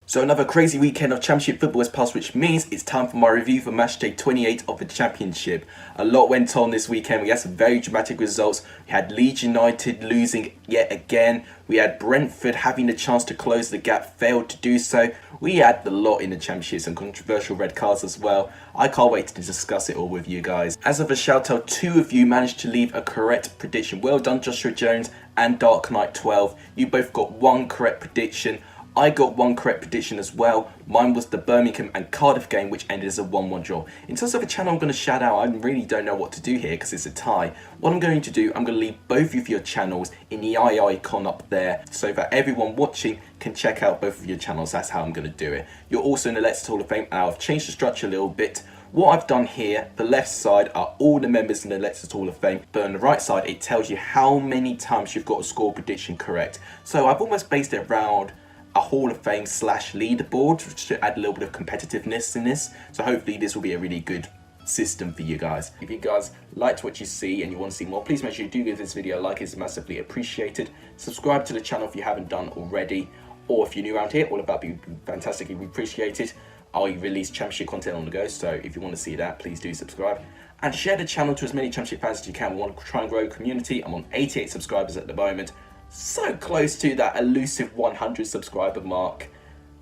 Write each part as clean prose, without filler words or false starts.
So another crazy weekend of Championship football has passed, which means it's time for my review for Matchday 28 of the Championship. A lot went on this weekend. We had some very dramatic results. We had Leeds United losing yet again. We had Brentford having the chance to close the gap, failed to do so. We had a lot in the Championship, some controversial red cards as well. I can't wait to discuss it all with you guys. As of a shout out, 2 of you managed to leave a correct prediction. Well done, Joshua Jones and Dark Knight 12. You both got 1 correct prediction. I got 1 correct prediction as well. Mine was the Birmingham and Cardiff game, which ended as a 1-1 draw. In terms of a channel I'm going to shout out, I really don't know what to do here because it's a tie. What I'm going to do, I'm going to leave both of your channels in the eye icon up there so that everyone watching can check out both of your channels. That's how I'm going to do it. You're also in the Let's Hall of Fame, and I've changed the structure a little bit. What I've done here, the left side are all the members in the Let's Hall of Fame, but on the right side it tells you how many times you've got a score prediction correct. So I've almost based it around a Hall of Fame / leaderboard to add a little bit of competitiveness in this. So hopefully this will be a really good system for you guys. If you guys liked what you see and you want to see more, please make sure you do give this video a like. It's massively appreciated. Subscribe to the channel if you haven't done already, or if you're new around here, all of that would be fantastically appreciated. I release Championship content on the go, so if you want to see that, please do subscribe and share the channel to as many Championship fans as you can. We want to try and grow a community. I'm on 88 subscribers at the moment, so close to that elusive 100 subscriber mark.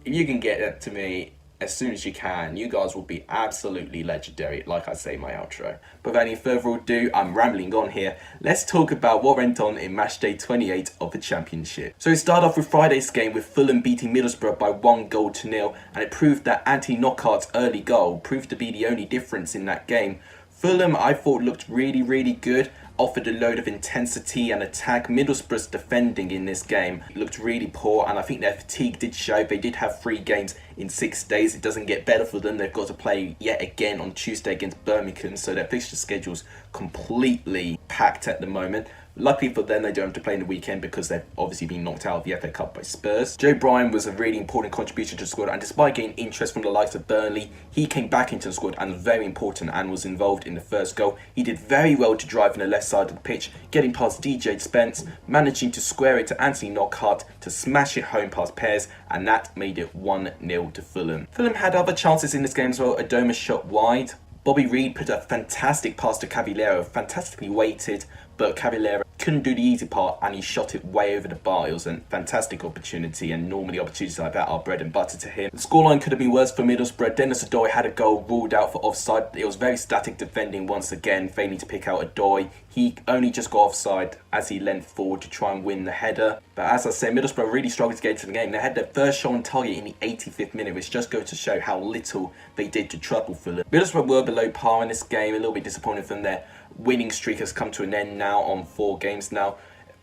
If you can get it to me as soon as you can, you guys will be absolutely legendary, like I say in my outro. But without any further ado, I'm rambling on here. Let's talk about what went on in Matchday 28 of the Championship. So we start off with Friday's game with Fulham beating Middlesbrough by 1-0, and it proved that Anthony Knockaert's early goal proved to be the only difference in that game. Fulham, I thought, looked really good, offered a load of intensity and attack. Middlesbrough's defending in this game looked really poor, and I think their fatigue did show. They did have 3 games in 6 days. It doesn't get better for them. They've got to play yet again on Tuesday against Birmingham, so their fixture schedule's completely packed at the moment. Luckily for them, they don't have to play in the weekend because they've obviously been knocked out of the FA Cup by Spurs. Joe Bryan was a really important contributor to the squad, and despite getting interest from the likes of Burnley, he came back into the squad and was very important and was involved in the first goal. He did very well to drive on the left side of the pitch, getting past DJ Spence, managing to square it to Anthony Knockaert to smash it home past Pears, and that made it 1-0 to Fulham. Fulham had other chances in this game as well. Adoma shot wide. Bobby Reed put a fantastic pass to Cavallero, fantastically weighted, but Cavallero couldn't do the easy part and he shot it way over the bar. It was a fantastic opportunity, and normally opportunities like that are bread and butter to him. The scoreline could have been worse for Middlesbrough. Dennis Odoi had a goal ruled out for offside. It was very static defending once again, failing to pick out Odoi. He only just got offside as he leant forward to try and win the header. But as I said, Middlesbrough really struggled to get into the game. They had their first shot on target in the 85th minute, which just goes to show how little they did to trouble Fulham. Middlesbrough were below par in this game, a little bit disappointed from their winning streak has come to an end now on 4 games now.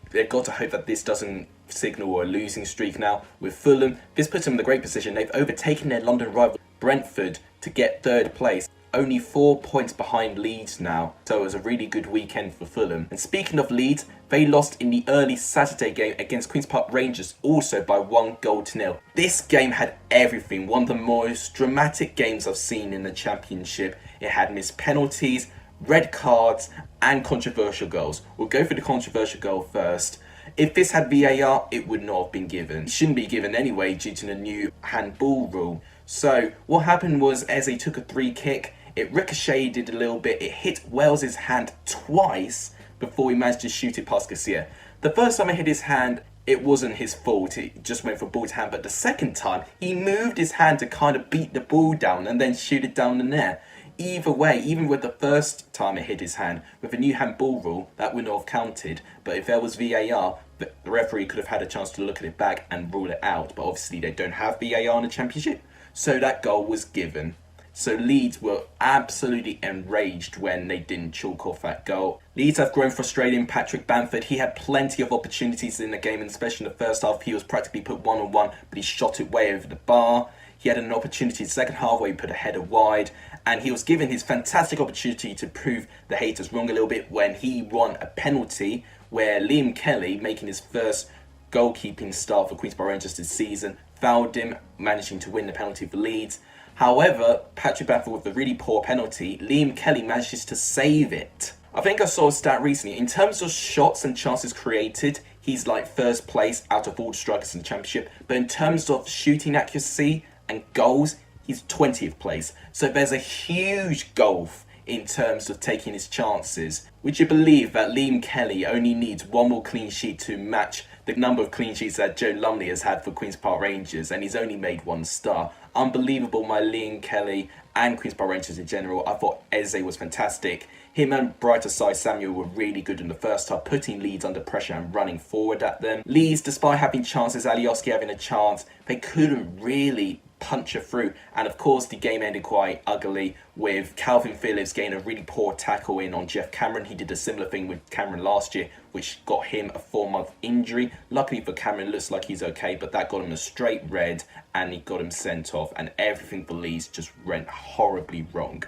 They've got to hope that this doesn't signal a losing streak now. With Fulham, this puts them in a great position. They've overtaken their London rival Brentford to get 3rd place. Only 4 points behind Leeds now, so it was a really good weekend for Fulham. And speaking of Leeds, they lost in the early Saturday game against Queen's Park Rangers, also by 1-0. This game had everything, one of the most dramatic games I've seen in the Championship. It had missed penalties, red cards and controversial goals. We'll go for the controversial goal first. If this had VAR, it would not have been given. It shouldn't be given anyway due to the new handball rule. So what happened was Eze took a free kick. It ricocheted a little bit. It hit Wales' hand twice before he managed to shoot it past Garcia. The first time it hit his hand, it wasn't his fault. It just went from ball to hand. But the second time, he moved his hand to kind of beat the ball down and then shoot it down the net. Either way, even with the first time it hit his hand, with the new handball rule, that would not have counted. But if there was VAR, the referee could have had a chance to look at it back and rule it out. But obviously they don't have VAR in the Championship, so that goal was given. So Leeds were absolutely enraged when they didn't chalk off that goal. Leeds have grown frustrating. Patrick Bamford, he had plenty of opportunities in the game, and especially in the first half, he was practically put 1-on-1, but he shot it way over the bar. He had an opportunity in the second half where he put a header wide, and he was given his fantastic opportunity to prove the haters wrong a little bit when he won a penalty where Liam Kelly, making his first goalkeeping start for Queen's Park Rangers this season, fouled him, managing to win the penalty for Leeds. However, Patrick Bamford with a really poor penalty, Liam Kelly manages to save it. I think I saw a stat recently. In terms of shots and chances created, he's like first place out of all the strikers in the Championship. But in terms of shooting accuracy and goals, he's 20th place. So there's a huge gulf in terms of taking his chances. Would you believe that Liam Kelly only needs one more clean sheet to match the number of clean sheets that Joe Lumley has had for Queen's Park Rangers, and he's only made 1 star? Unbelievable, my Liam Kelly and Queen's Park Rangers in general. I thought Eze was fantastic. Him and brighter side Samuel were really good in the first half, putting Leeds under pressure and running forward at them. Leeds, despite having chances, Alioski having a chance, they couldn't really punch her through. And of course, the game ended quite ugly with Calvin Phillips getting a really poor tackle in on Jeff Cameron. He did a similar thing with Cameron last year, which got him a 4-month injury. Luckily for Cameron, looks like he's okay, but that got him a straight red and he got him sent off, and everything for Leeds just went horribly wrong.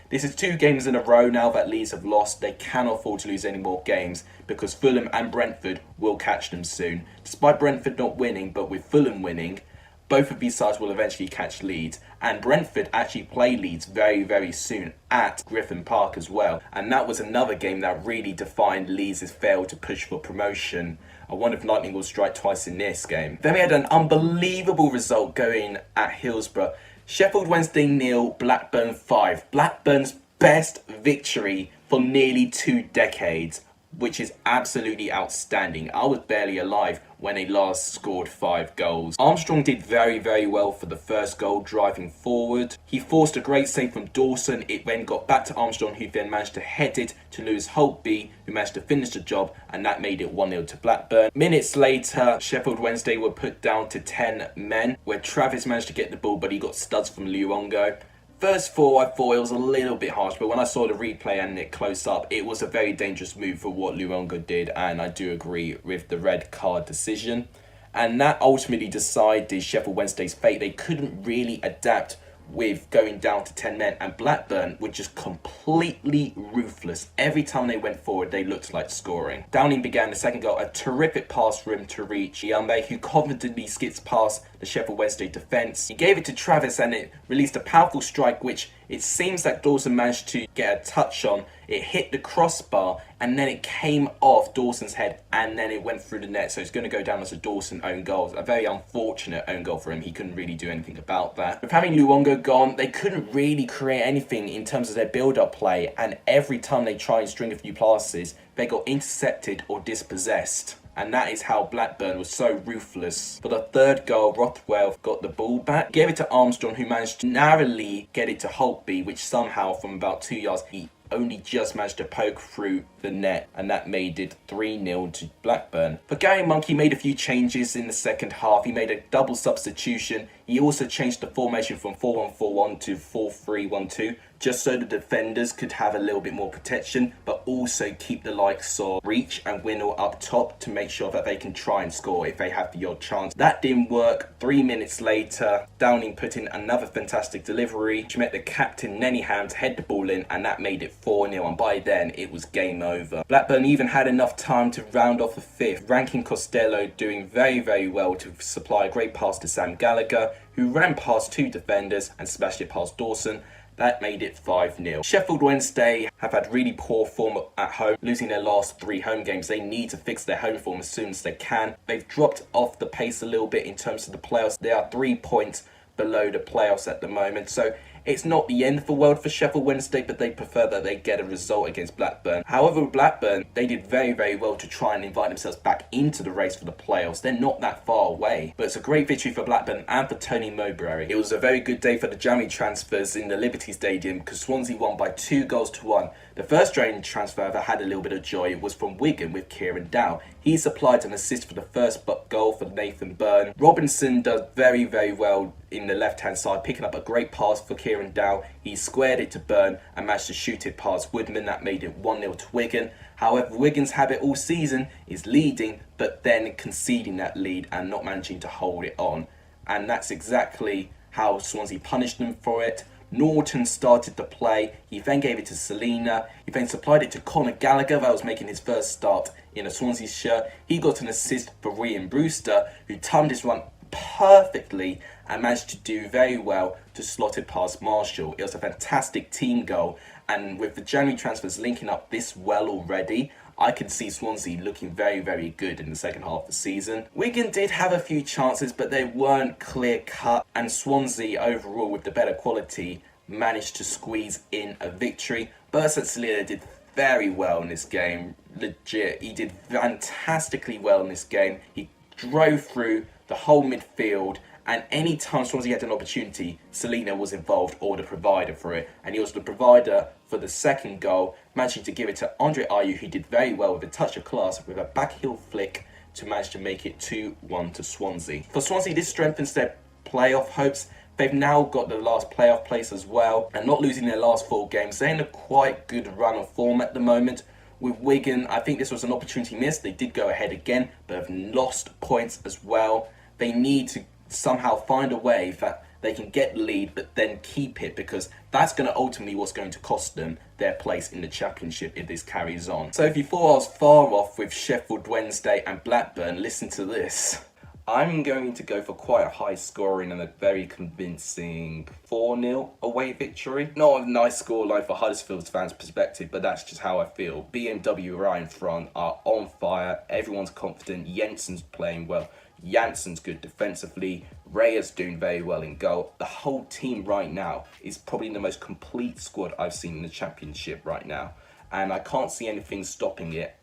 This is 2 games in a row now that Leeds have lost. They cannot afford to lose any more games because Fulham and Brentford will catch them soon. Despite Brentford not winning, but with Fulham winning, both of these sides will eventually catch Leeds. And Brentford actually play Leeds very, very soon at Griffin Park as well. And that was another game that really defined Leeds' fail to push for promotion. I wonder if Lightning will strike twice in this game. Then we had an unbelievable result going at Hillsborough. Sheffield Wednesday 0, Blackburn 5. Blackburn's best victory for nearly 2 decades, which is absolutely outstanding. I was barely alive when they last scored 5 goals. Armstrong did very, very well for the first goal, driving forward. He forced a great save from Dawson. It then got back to Armstrong, who then managed to head it to Lewis Holtby, who managed to finish the job, and that made it 1-0 to Blackburn. Minutes later, Sheffield Wednesday were put down to 10 men, where Travis managed to get the ball, but he got studs from Luongo. First 4, I thought it was a little bit harsh, but when I saw the replay and it close up, it was a very dangerous move for what Luongo did, and I do agree with the red card decision. And that ultimately decided Sheffield Wednesday's fate. They couldn't really adapt with going down to 10 men, and Blackburn were just completely ruthless. Every time they went forward, they looked like scoring. Downing began the second goal, a terrific pass for him to reach Yambe, who confidently skips past the Sheffield Wednesday defence. He gave it to Travis and it released a powerful strike, which it seems that Dawson managed to get a touch on. It hit the crossbar and then it came off Dawson's head and then it went through the net. So it's going to go down as a Dawson own goal. A very unfortunate own goal for him. He couldn't really do anything about that. With having Luongo gone, they couldn't really create anything in terms of their build-up play. And every time they tried and string a few passes, they got intercepted or dispossessed. And that is how Blackburn was so ruthless. For the third goal, Rothwell got the ball back, gave it to Armstrong, who managed to narrowly get it to Holtby, which somehow from about 2 yards, he only just managed to poke through the net, and that made it 3-0 to Blackburn. But Gary Monkey made a few changes in the second half. He made a double substitution. He also changed the formation from 4-1-4-1 to 4-3-1-2, just so the defenders could have a little bit more protection, but also keep the likes of Reach and Winnell up top to make sure that they can try and score if they have the odd chance. That didn't work. 3 minutes later, Downing put in another fantastic delivery, which met the captain Nenningham to head the ball in, and that made it 4-0, and by then it was game over. Blackburn even had enough time to round off a fifth, Rankin Costello doing very, very well to supply a great pass to Sam Gallagher, who ran past 2 defenders and smashed it past Dawson. That made it 5-0. Sheffield Wednesday have had really poor form at home, losing their last 3 home games. They need to fix their home form as soon as they can. They've dropped off the pace a little bit in terms of the playoffs. They are 3 points below the playoffs at the moment. So it's not the end of the world for Sheffield Wednesday, but they prefer that they get a result against Blackburn. However, with Blackburn, they did very, very well to try and invite themselves back into the race for the playoffs. They're not that far away. But it's a great victory for Blackburn and for Tony Mowbray. It was a very good day for the January transfers in the Liberty Stadium because Swansea won by 2-1. The first January transfer that had a little bit of joy was from Wigan with Kieran Dow. He supplied an assist for the first goal for Nathan Byrne. Robinson does very, very well in the left-hand side, picking up a great pass for Kieran Dow. He squared it to Byrne and managed to shoot it past Woodman. That made it 1-0 to Wigan. However, Wigan's habit all season is leading, but then conceding that lead and not managing to hold it on. And that's exactly how Swansea punished them for it. Norton started the play. He then gave it to Selina. He then supplied it to Conor Gallagher, that was making his first start in a Swansea shirt. He got an assist for Ryan Brewster, who timed his run perfectly and managed to do very well to slot it past Marshall. It was a fantastic team goal, and with the January transfers linking up this well already, I could see Swansea looking very, very good in the second half of the season. Wigan did have a few chances, but they weren't clear cut, and Swansea overall, with the better quality, managed to squeeze in a victory. Berset did very well in this game. Legit, he did fantastically well in this game. He drove through the whole midfield, and any time Swansea had an opportunity, Selena was involved or the provider for it. And he was the provider for the second goal, managing to give it to Andre Ayew, who did very well with a touch of class with a backheel flick to manage to make it 2-1 to Swansea. For Swansea, this strengthens their playoff hopes. They've now got the last playoff place as well, and not losing their last 4 games. They're in a quite good run of form at the moment. With Wigan, I think this was an opportunity missed. They did go ahead again, but have lost points as well. They need to somehow find a way that they can get the lead but then keep it, because that's going to ultimately what's going to cost them their place in the Championship if this carries on. So if you thought I was far off with Sheffield Wednesday and Blackburn, listen to this. I'm going to go for quite a high scoring and a very convincing 4-0 away victory. Not a nice scoreline for Huddersfield fans' perspective, but that's just how I feel. BMW right in front are on fire. Everyone's confident. Jensen's playing well. Jansen's good defensively. Raya's doing very well in goal. The whole team right now is probably the most complete squad I've seen in the Championship right now. And I can't see anything stopping it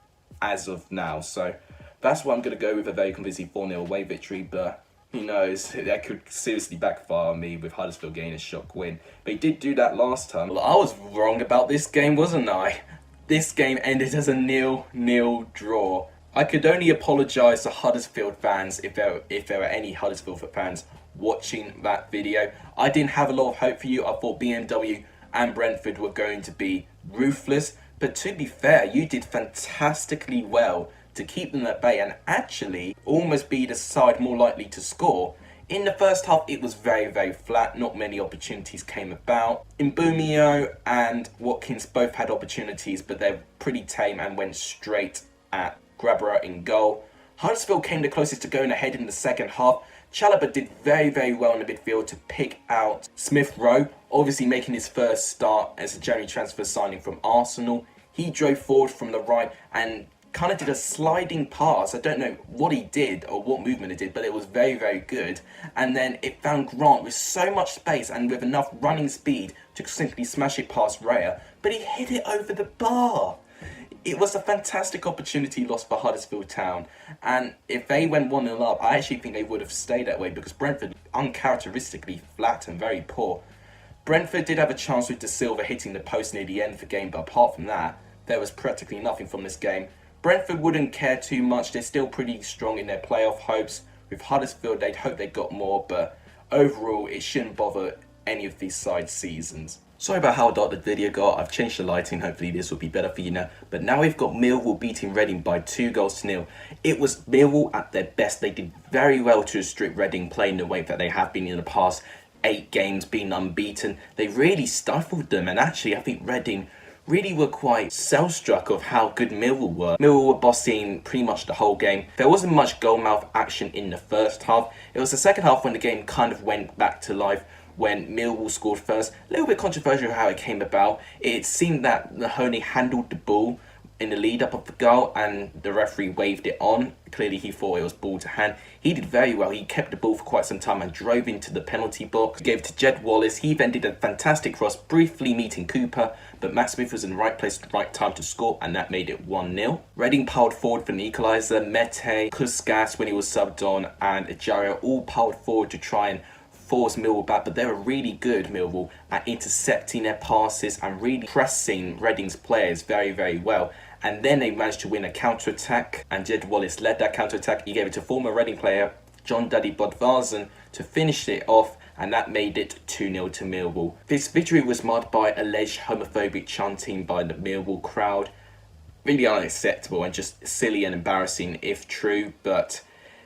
as of now. So that's why I'm going to go with a very convincing 4-0 away victory, but who knows, that could seriously backfire on me with Huddersfield getting a shock win. But he did do that last time. Well, I was wrong about this game, wasn't I? This game ended as a 0-0 draw. I could only apologise to Huddersfield fans if there were any Huddersfield fans watching that video. I didn't have a lot of hope for you. I thought BMW and Brentford were going to be ruthless, but to be fair, you did fantastically well to keep them at bay and actually almost be the side more likely to score. In the first half, it was very, very flat. Not many opportunities came about. Mbumio and Watkins both had opportunities, but they're pretty tame and went straight at Grabber in goal. Huddersfield came the closest to going ahead in the second half. Chalobah did very, very well in the midfield to pick out Smith Rowe, obviously making his first start as a January transfer signing from Arsenal. He drove forward from the right and kind of did a sliding pass. I don't know what he did or what movement it did, but it was very, very good. And then it found Grant with so much space and with enough running speed to simply smash it past Raya, but he hit it over the bar. It was a fantastic opportunity lost for Huddersfield Town, and if they went 1-0 up, I actually think they would have stayed that way because Brentford uncharacteristically flat and very poor. Brentford did have a chance with De Silva hitting the post near the end of the game, but apart from that, there was practically nothing from this game. Brentford wouldn't care too much. They're still pretty strong in their playoff hopes. With Huddersfield, they'd hope they got more, but overall, it shouldn't bother any of these side seasons. Sorry about how dark the video got. I've changed the lighting. Hopefully this will be better for you now. But now we've got Millwall beating Reading by 2-0. It was Millwall at their best. They did very well to restrict Reading playing the way that they have been in the past 8 games, being unbeaten. They really stifled them, and actually I think Reading really were quite self-struck of how good Millwall were. Millwall were bossing pretty much the whole game. There wasn't much goal-mouth action in the first half. It was the second half when the game kind of went back to life, when Millwall scored first. A little bit controversial how it came about. It seemed that Mahoney handled the ball in the lead up of the goal and the referee waved it on. Clearly he thought it was ball to hand. He did very well. He kept the ball for quite some time and drove into the penalty box. He gave it to Jed Wallace. He then did a fantastic cross, briefly meeting Cooper, but Matt Smith was in the right place at the right time to score, and that made it 1-0. Reading powered forward for an equaliser. Mete, Kuskas when he was subbed on, and Ejaria all powered forward to try and force Millwall back, but they were really good, Millwall, at intercepting their passes and really pressing Reading's players very, very well. And then they managed to win a counter-attack, and Jed Wallace led that counter-attack. He gave it to former Reading player John Daddy Bodvarsson to finish it off, and that made it 2-0 to Millwall. This victory was marked by alleged homophobic chanting by the Millwall crowd. Really unacceptable and just silly and embarrassing if true, but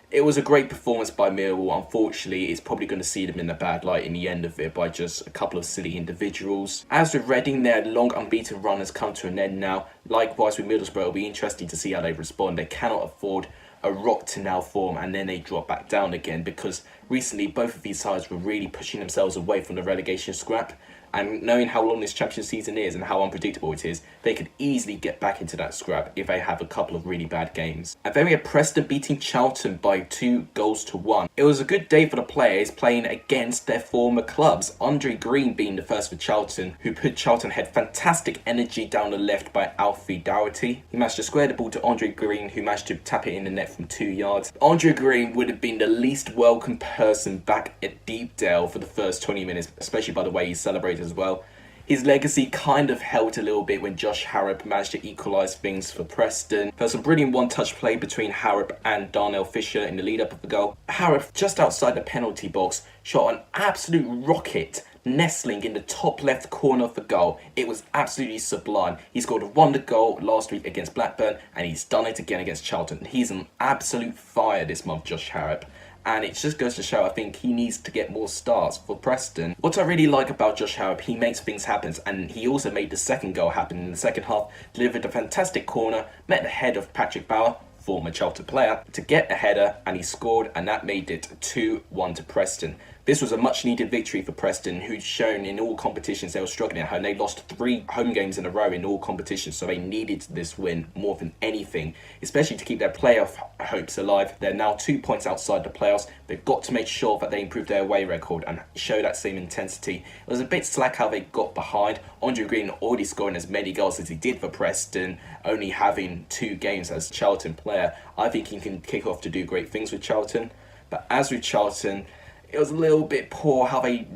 it was a great performance by Millwall. Unfortunately, it's probably going to see them in a bad light in the end of it by just a couple of silly individuals. As with Reading, their long unbeaten run has come to an end now. Likewise with Middlesbrough, it'll be interesting to see how they respond. They cannot afford a rock to now form and then they drop back down again, because Recently, both of these sides were really pushing themselves away from the relegation scrap, and knowing how long this championship season is and how unpredictable it is, they could easily get back into that scrap if they have a couple of really bad games. And then we had Preston beating Charlton by 2-1. It was a good day for the players playing against their former clubs. Andre Green being the first for Charlton, who put Charlton had fantastic energy down the left by Alfie Doherty. He managed to square the ball to Andre Green, who managed to tap it in the net from 2 yards. Andre Green would have been the least welcome person back at Deepdale for the first 20 minutes, especially by the way he celebrated as well. His legacy kind of helped a little bit when Josh Harrop managed to equalise things for Preston. There was a brilliant one-touch play between Harrop and Darnell Fisher in the lead-up of the goal. Harrop, just outside the penalty box, shot an absolute rocket, nestling in the top left corner of the goal. It was absolutely sublime. He scored a wonder goal last week against Blackburn, and he's done it again against Charlton. He's on absolute fire this month, Josh Harrop. And it just goes to show, I think he needs to get more starts for Preston. What I really like about Josh Harrop, he makes things happen, and he also made the second goal happen in the second half, delivered a fantastic corner, met the head of Patrick Bauer, former Charlton player, to get a header, and he scored, and that made it 2-1 to Preston. This was a much needed victory for Preston, who'd shown in all competitions they were struggling at home. They lost 3 home games in a row in all competitions, so they needed this win more than anything, especially to keep their playoff hopes alive. They're now 2 points outside the playoffs. They've got to make sure that they improve their away record and show that same intensity. It was a bit slack how they got behind. Andre Green already scoring as many goals as he did for Preston, only having 2 games as Charlton player. I think he can kick off to do great things with Charlton. But as with Charlton, it was a little bit poor how they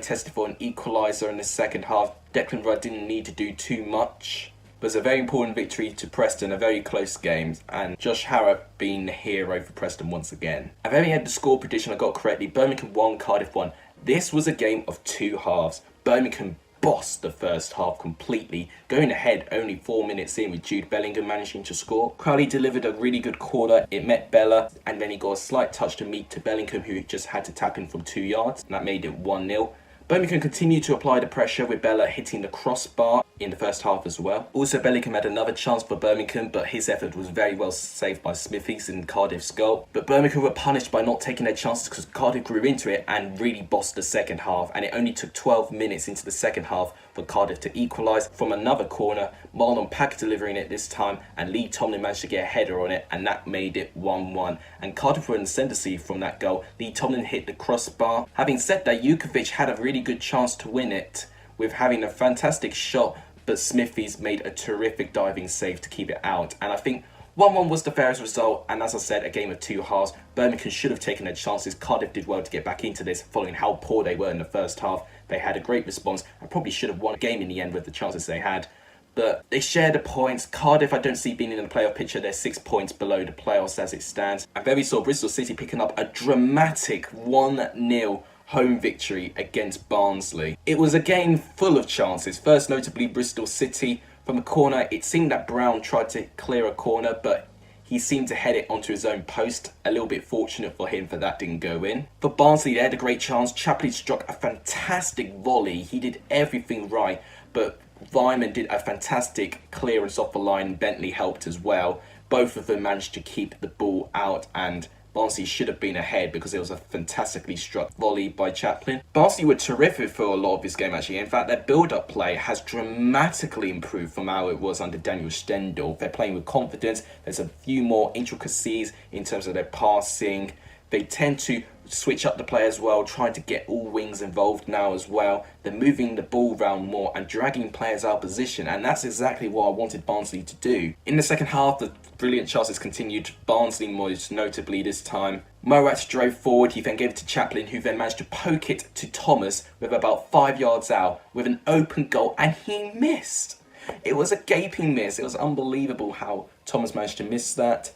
tested for an equaliser in the second half. Declan Rudd didn't need to do too much. It was a very important victory to Preston, a very close game, and Josh Harrop being the hero for Preston once again. I've only had the score prediction I got correctly. Birmingham 1, Cardiff 1. This was a game of 2 halves. Birmingham bossed the first half completely, going ahead only 4 minutes in with Jude Bellingham managing to score. Crowley delivered a really good corner, it met Bella, and then he got a slight touch to meet to Bellingham, who just had to tap in from 2 yards, and that made it 1-0. Birmingham continued to apply the pressure with Bella hitting the crossbar in the first half as well. Also, Bellingham had another chance for Birmingham, but his effort was very well saved by Smithies in Cardiff's goal. But Birmingham were punished by not taking their chances because Cardiff grew into it and really bossed the second half, and it only took 12 minutes into the second half for Cardiff to equalise from another corner. Marlon Pack delivering it this time, and Lee Tomlin managed to get a header on it, and that made it 1-1. And Cardiff were in the ascendancy from that goal. Lee Tomlin hit the crossbar. Having said that, Jukovic had a really good chance to win it with having a fantastic shot, but Smithies made a terrific diving save to keep it out. And I think 1-1 was the fairest result, and as I said, a game of 2 halves. Birmingham should have taken their chances. Cardiff did well to get back into this following how poor they were in the first half. They had a great response and probably should have won a game in the end with the chances they had. But they share the points. Cardiff I don't see being in the playoff picture. They're 6 points below the playoffs as it stands. And then we saw Bristol City picking up a dramatic 1-0 home victory against Barnsley. It was a game full of chances, first notably Bristol City. From a corner, it seemed that Brown tried to clear a corner, but he seemed to head it onto his own post. A little bit fortunate for him for that didn't go in. For Barnsley, they had a great chance. Chaplin struck a fantastic volley. He did everything right, but Vyman did a fantastic clearance off the line. Bentley helped as well. Both of them managed to keep the ball out, and Barnsley should have been ahead because it was a fantastically struck volley by Chaplin. Barnsley were terrific for a lot of this game actually. In fact, their build-up play has dramatically improved from how it was under Daniel Stendel. They're playing with confidence. There's a few more intricacies in terms of their passing. They tend to switch up the play as well, trying to get all wings involved now as well. They're moving the ball around more and dragging players out of position, and that's exactly what I wanted Barnsley to do. In the second half, the brilliant chances continued. Barnsley most notably this time. Morat drove forward, he then gave it to Chaplin, who then managed to poke it to Thomas with about 5 yards out with an open goal, and he missed. It was a gaping miss. It was unbelievable how Thomas managed to miss that.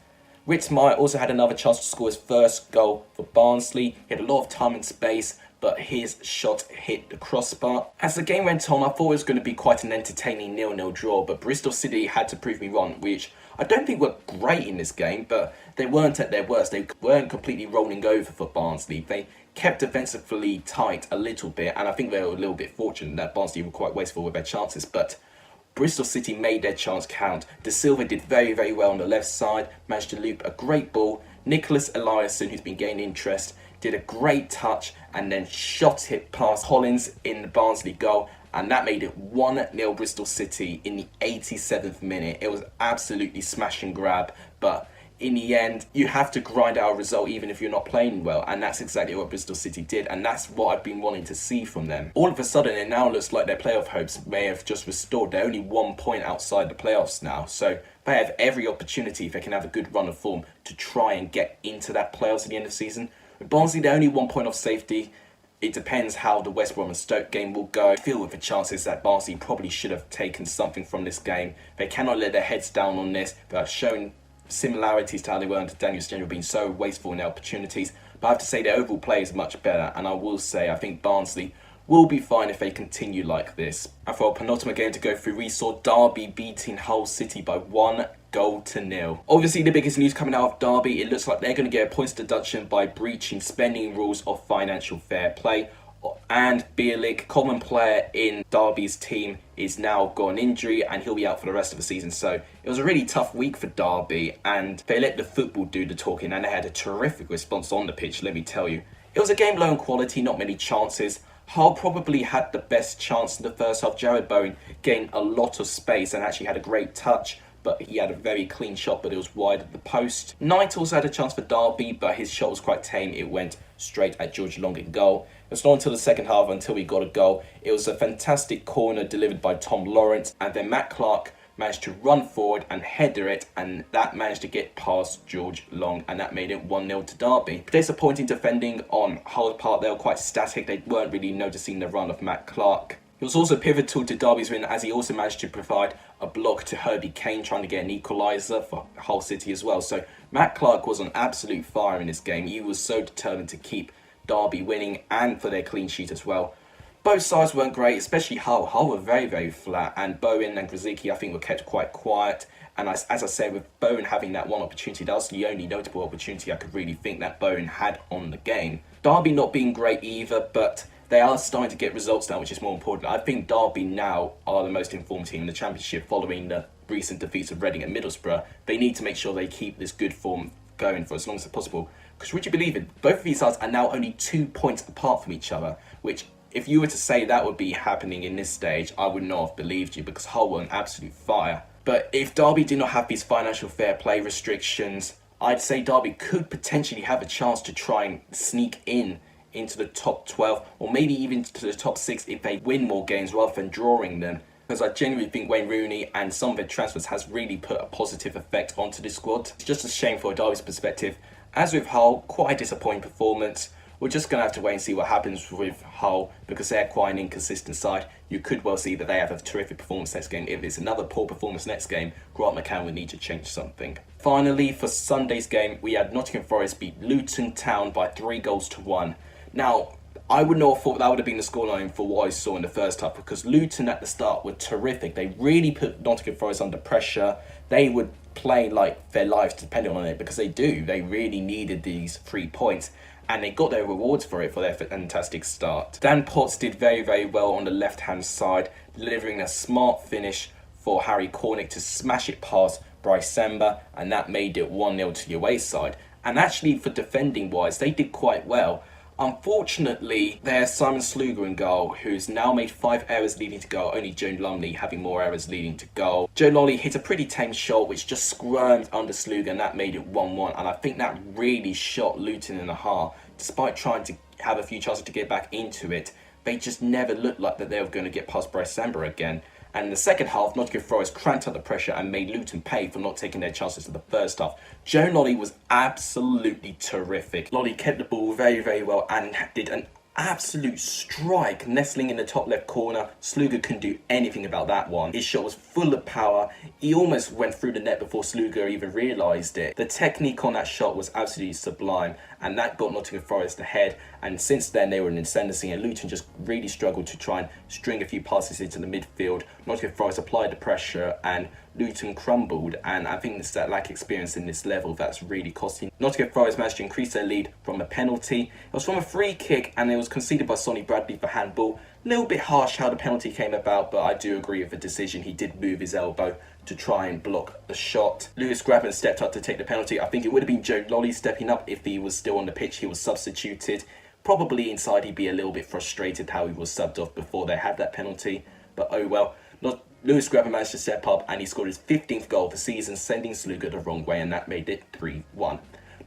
Ritzmaier also had another chance to score his first goal for Barnsley. He had a lot of time and space, but his shot hit the crossbar. As the game went on, I thought it was going to be quite an entertaining 0-0 draw, but Bristol City had to prove me wrong, which I don't think were great in this game, but they weren't at their worst. They weren't completely rolling over for Barnsley. They kept defensively tight a little bit, and I think they were a little bit fortunate that Barnsley were quite wasteful with their chances, but Bristol City made their chance count. De Silva did very, very well on the left side, managed to loop a great ball. Nicholas Eliasson, who's been gaining interest, did a great touch and then shot it past Hollins in the Barnsley goal, and that made it 1-0 Bristol City in the 87th minute. It was absolutely smash and grab, but in the end, you have to grind out a result even if you're not playing well, and that's exactly what Bristol City did, and that's what I've been wanting to see from them. All of a sudden, it now looks like their playoff hopes may have just restored. They're only 1 point outside the playoffs now, so they have every opportunity, if they can have a good run of form, to try and get into that playoffs at the end of the season. With Barnsley, they're only 1 point off safety. It depends how the West Brom and Stoke game will go. I feel with the chances that Barnsley probably should have taken something from this game. They cannot let their heads down on this. They have shown similarities to how they were under Daniel Sturridge, being so wasteful in their opportunities. But I have to say their overall play is much better, and I will say I think Barnsley will be fine if they continue like this. And for our penultimate game to go through, we saw Derby beating Hull City by 1-0. Obviously, the biggest news coming out of Derby, it looks like they're going to get a points deduction by breaching spending rules of financial fair play. And Bielik, common player in Derby's team, is now got an injury and he'll be out for the rest of the season. So it was a really tough week for Derby, and they let the football do the talking, and they had a terrific response on the pitch, let me tell you. It was a game low in quality, not many chances. Hull probably had the best chance in the first half. Jared Bowen gained a lot of space and actually had a great touch, but he had a very clean shot, but it was wide at the post. Knight also had a chance for Derby, but his shot was quite tame. It went straight at George Long in goal. It was not until the second half until we got a goal. It was a fantastic corner delivered by Tom Lawrence, and then Matt Clark managed to run forward and header it, and that managed to get past George Long, and that made it 1-0 to Derby. Disappointing defending on Hull's part. They were quite static. They weren't really noticing the run of Matt Clark. He was also pivotal to Derby's win, as he also managed to provide a block to Herbie Kane trying to get an equaliser for Hull City as well. So Matt Clark was on absolute fire in this game. He was so determined to keep Derby winning and for their clean sheet as well. Both sides weren't great, especially Hull. Hull were very, very flat, and Bowen and Grzycki, I think, were kept quite quiet. And as I said, with Bowen having that one opportunity, that was the only notable opportunity I could really think that Bowen had on the game. Derby not being great either, but they are starting to get results now, which is more important. I think Derby now are the most informed team in the Championship following the recent defeats of Reading and Middlesbrough. They need to make sure they keep this good form going for as long as possible. Because would you believe it, both of these sides are now only 2 points apart from each other, which if you were to say that would be happening in this stage, I would not have believed you, because Hull were on absolute fire. But if Derby did not have these financial fair play restrictions, I'd say Derby could potentially have a chance to try and sneak into the top 12, or maybe even to the top 6 if they win more games rather than drawing them. Because I genuinely think Wayne Rooney and some of their transfers has really put a positive effect onto this squad. It's just a shame for Derby's perspective. As with Hull, quite a disappointing performance. We're just going to have to wait and see what happens with Hull, because they're quite an inconsistent side. You could well see that they have a terrific performance next game. If it's another poor performance next game, Grant McCann will need to change something. Finally, for Sunday's game, we had Nottingham Forest beat Luton Town by 3-1. Now, I would not have thought that would have been the scoreline for what I saw in the first half, because Luton at the start were terrific. They really put Nottingham Forest under pressure. They would play like their lives depended on it, because they do. They really needed these 3 points, and they got their rewards for it, for their fantastic start. Dan Potts did very, very well on the left-hand side, delivering a smart finish for Harry Cornick to smash it past Bryce Samba, and that made it 1-0 to the away side. And actually, for defending-wise, they did quite well. Unfortunately, there's Simon Sluga in goal, who's now made 5 errors leading to goal, only Joe Lumley having more errors leading to goal. Joe Lumley hit a pretty tame shot which just squirmed under Sluga, and that made it 1-1, and I think that really shot Luton in the heart. Despite trying to have a few chances to get back into it, they just never looked like that they were going to get past Bryce Samba again. And in the second half, Nottingham Forest cranked up the pressure and made Luton pay for not taking their chances in the first half. Joe Lolly was absolutely terrific. Lolly kept the ball very, very well and did an absolute strike, nestling in the top left corner. Sluga couldn't do anything about that one. His shot was full of power. He almost went through the net before Sluga even realised it. The technique on that shot was absolutely sublime, and that got Nottingham Forest ahead. And since then, they were in ascendancy, and Luton just really struggled to try and string a few passes into the midfield. Nottingham Forest applied the pressure, and Luton crumbled, and I think it's that lack of experience in this level that's really costing. Nottingham Forest managed to increase their lead from a penalty. It was from a free kick, and it was conceded by Sonny Bradley for handball. A little bit harsh how the penalty came about, but I do agree with the decision. He did move his elbow to try and block the shot. Lewis Grabban stepped up to take the penalty. I think it would have been Joe Lolly stepping up if he was still on the pitch. He was substituted. Probably inside he'd be a little bit frustrated how he was subbed off before they had that penalty. But oh well. Lewis Grabban managed to step up and he scored his 15th goal of the season, sending Sluga the wrong way, and that made it 3-1.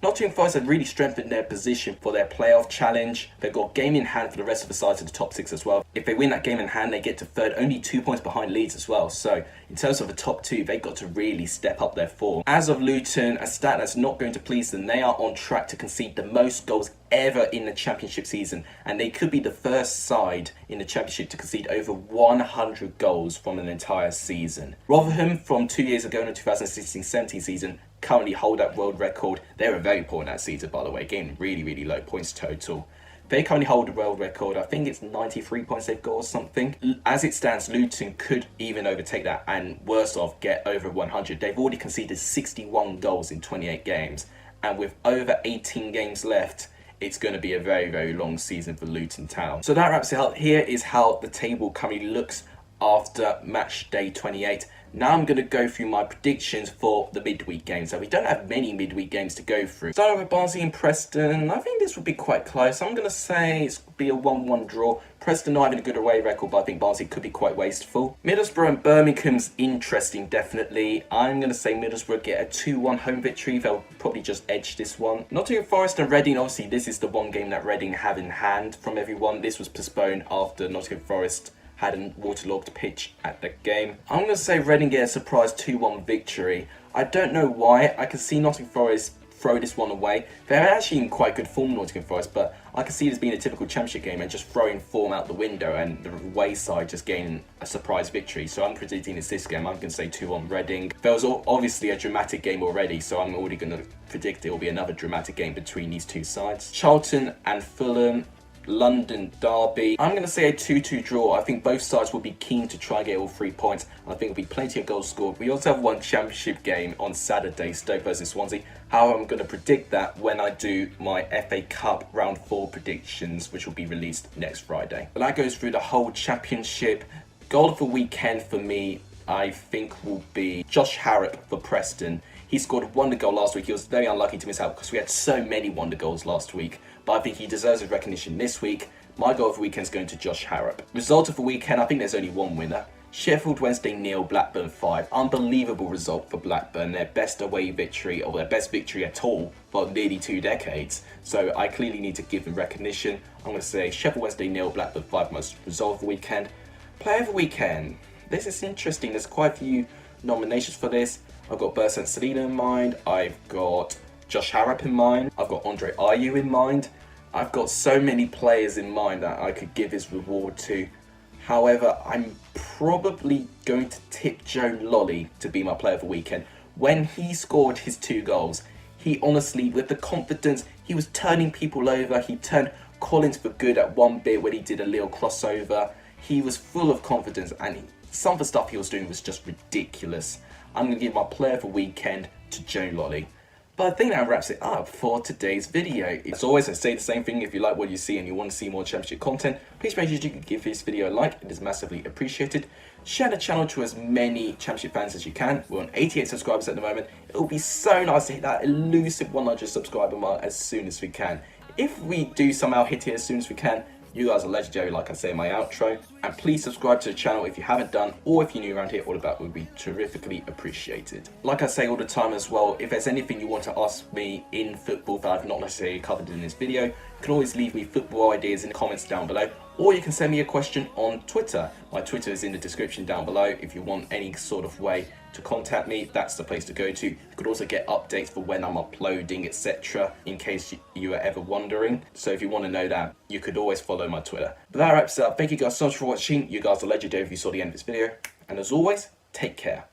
Nottingham Forest have really strengthened their position for their playoff challenge. They've got game in hand for the rest of the sides of the top 6 as well. If they win that game in hand, they get to third, only 2 points behind Leeds as well. So in terms of the top 2, they've got to really step up their form. As of Luton, a stat that's not going to please them, they are on track to concede the most goals ever in the championship season, and they could be the first side in the championship to concede over 100 goals from an entire season. Rotherham from 2 years ago in the 2016-17 season currently hold that world record. They were very poor in that season, by the way, getting really low points total. They currently hold the world record. I think it's 93 points they've got or something. As it stands, Luton could even overtake that and worse off, get over 100. They've already conceded 61 goals in 28 games, and with over 18 games left, it's going to be a very long season for Luton Town. So that wraps it up. Here is how the table currently looks after match day 28. Now I'm going to go through my predictions for the midweek games. So we don't have many midweek games to go through. Starting with Barnsley and Preston, I think this will be quite close. I'm going to say it's going to be a 1-1 draw. Preston not having a good away record, but I think Barnsley could be quite wasteful. Middlesbrough and Birmingham's interesting, definitely. I'm going to say Middlesbrough get a 2-1 home victory. They'll probably just edge this one. Nottingham Forest and Reading, obviously this is the one game that Reading have in hand from everyone. This was postponed after Nottingham Forest had a waterlogged pitch at the game. I'm going to say Reading get a surprise 2-1 victory. I don't know why. I can see Nottingham Forest throw this one away. They're actually in quite good form, Nottingham Forest, but I can see this being a typical championship game and just throwing form out the window and the away side just gaining a surprise victory. So I'm predicting it's this game. I'm going to say 2-1 Reading. There was obviously a dramatic game already, so I'm already going to predict it will be another dramatic game between these two sides. Charlton and Fulham. London derby. I'm going to say a 2-2 draw. I think both sides will be keen to try and get all 3 points. I think there'll be plenty of goals scored. We also have one championship game on Saturday, Stoke versus Swansea. However, I'm going to predict that when I do my FA Cup round 4 predictions, which will be released next Friday. But that goes through the whole championship. Goal of the weekend for me, I think, will be Josh Harrop for Preston. He scored a wonder goal last week. He was very unlucky to miss out because we had so many wonder goals last week. But I think he deserves his recognition this week. My goal of the weekend is going to Josh Harrop. Result of the weekend, I think there's only one winner. Sheffield Wednesday 0, Blackburn 5. Unbelievable result for Blackburn. Their best away victory, or their best victory at all, for nearly 2 decades. So I clearly need to give them recognition. I'm going to say Sheffield Wednesday 0, Blackburn 5, most result of the weekend. Player of the weekend. This is interesting. There's quite a few nominations for this. I've got Bersan Salina in mind. I've got Josh Harrop in mind. I've got Andre Ayew in mind. I've got so many players in mind that I could give his reward to. However, I'm probably going to tip Joe Lolly to be my player of the weekend. When he scored his 2 goals, he honestly, with the confidence, he was turning people over. He turned Collins for good at one bit when he did a little crossover. He was full of confidence, and some of the stuff he was doing was just ridiculous. I'm going to give my player of the weekend to Joe Lolly. But I think that wraps it up for today's video. As always, I say the same thing. If you like what you see and you want to see more championship content, please make sure you can give this video a like. It is massively appreciated. Share the channel to as many championship fans as you can. We're on 88 subscribers at the moment. It will be so nice to hit that elusive 100 subscriber mark as soon as we can. If we do somehow hit it as soon as we can, you guys are legendary, like I say in my outro. And please subscribe to the channel if you haven't done, or if you're new around here, all of that would be terrifically appreciated. Like I say all the time as well, if there's anything you want to ask me in football that I've not necessarily covered in this video, you can always leave me football ideas in the comments down below, or you can send me a question on Twitter. My Twitter is in the description down below. If you want any sort of way to contact me, that's the place to go to. You could also get updates for when I'm uploading, etc., in case you are ever wondering. So if you want to know that, you could always follow my Twitter. But that wraps it up. Thank you guys so much for watching. You guys are legendary if you saw the end of this video. And as always, take care.